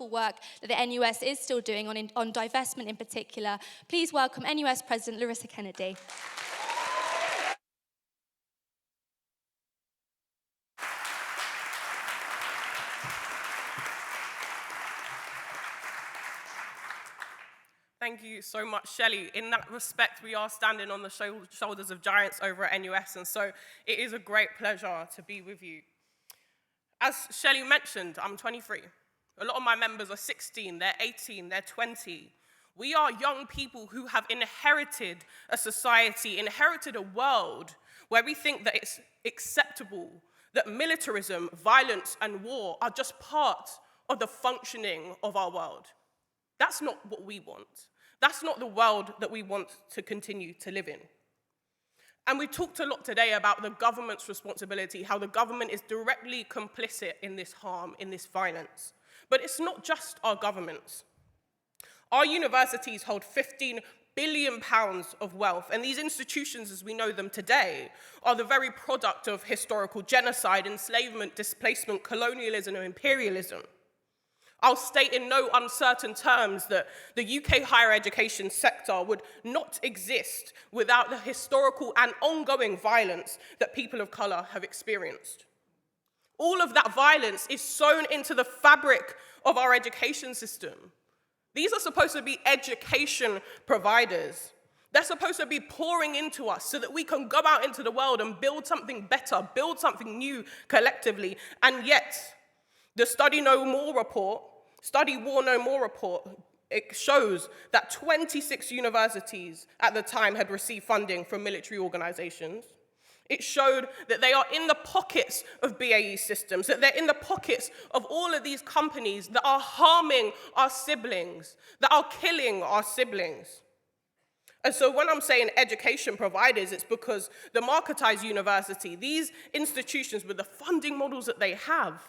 wonderful work that the NUS is still doing on divestment in particular. Please welcome NUS President Larissa Kennedy. Thank you so much, Shelley. In that respect, we are standing on the shoulders of giants over at NUS, and so it is a great pleasure to be with you. As Shelley mentioned, I'm 23. A lot of my members are 16, they're 18, they're 20. We are young people who have inherited a society, inherited a world where we think that it's acceptable that militarism, violence, and war are just part of the functioning of our world. That's not what we want. That's not the world that we want to continue to live in. And we talked a lot today about the government's responsibility, how the government is directly complicit in this harm, in this violence. But it's not just our governments. Our universities hold £15 billion of wealth, and these institutions, as we know them today, are the very product of historical genocide, enslavement, displacement, colonialism, and imperialism. I'll state in no uncertain terms that the UK higher education sector would not exist without the historical and ongoing violence that people of colour have experienced. All of that violence is sewn into the fabric of our education system. These are supposed to be education providers. They're supposed to be pouring into us so that we can go out into the world and build something better, build something new collectively. And yet, the Study War No More report, it shows that 26 universities at the time had received funding from military organizations. It showed that they are in the pockets of BAE Systems, that they're in the pockets of all of these companies that are harming our siblings, that are killing our siblings. And so when I'm saying education providers, it's because the marketized university, these institutions with the funding models that they have,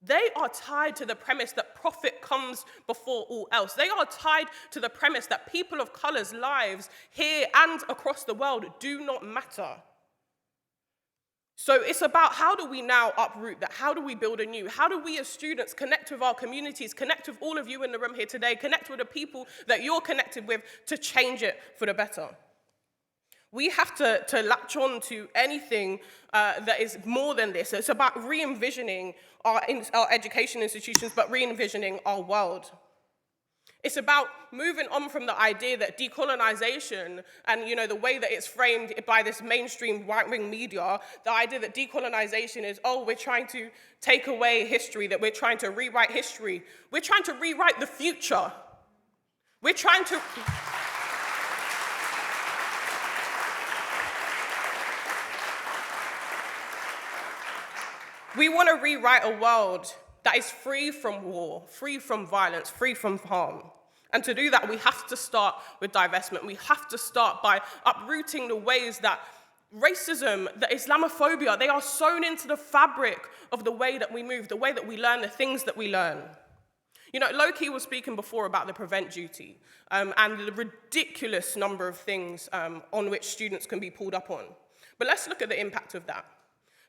they are tied to the premise that profit comes before all else. They are tied to the premise that people of color's lives here and across the world do not matter. So it's about how do we now uproot that? How do we build anew? How do we as students connect with our communities, connect with all of you in the room here today, connect with the people that you're connected with to change it for the better? We have to latch on to anything that is more than this. It's about re-envisioning our education institutions, but re-envisioning our world. It's about moving on from the idea that decolonization and the way that it's framed by this mainstream right-wing media, the idea that decolonization is, we're trying to take away history, that we're trying to rewrite history. We're trying to rewrite the future. We're trying to... We want to rewrite a world that is free from war, free from violence, free from harm. And to do that, we have to start with divestment. We have to start by uprooting the ways that racism, that Islamophobia, they are sewn into the fabric of the way that we move, the way that we learn, the things that we learn. Loki was speaking before about the prevent duty and the ridiculous number of things on which students can be pulled up on. But let's look at the impact of that.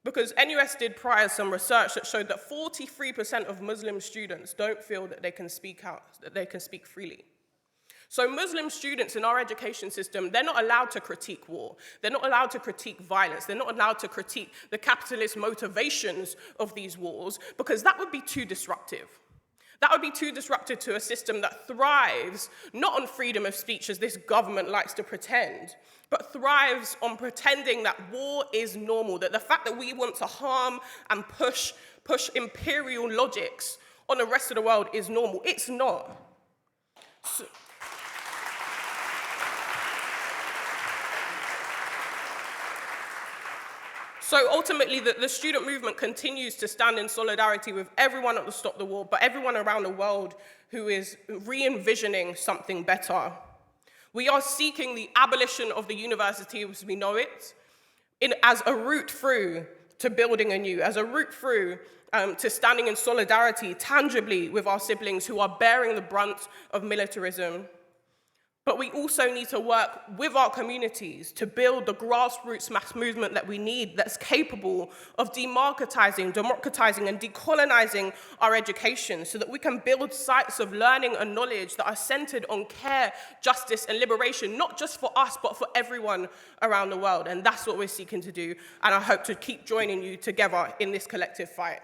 Because NUS did prior some research that showed that 43% of Muslim students don't feel that they can speak out, that they can speak freely. So Muslim students in our education system, they're not allowed to critique war. They're not allowed to critique violence. They're not allowed to critique the capitalist motivations of these wars because that would be too disruptive. That would be too disruptive to a system that thrives not on freedom of speech, as this government likes to pretend, but thrives on pretending that war is normal, that the fact that we want to harm and push imperial logics on the rest of the world is normal. It's not. So ultimately, the student movement continues to stand in solidarity with everyone at the Stop the War, but everyone around the world who is re-envisioning something better. We are seeking the abolition of the university as we know it as a route through to building anew, as a route through to standing in solidarity tangibly with our siblings who are bearing the brunt of militarism. But we also need to work with our communities to build the grassroots mass movement that we need, that's capable of democratizing, and decolonizing our education so that we can build sites of learning and knowledge that are centered on care, justice, and liberation, not just for us, but for everyone around the world. And that's what we're seeking to do. And I hope to keep joining you together in this collective fight.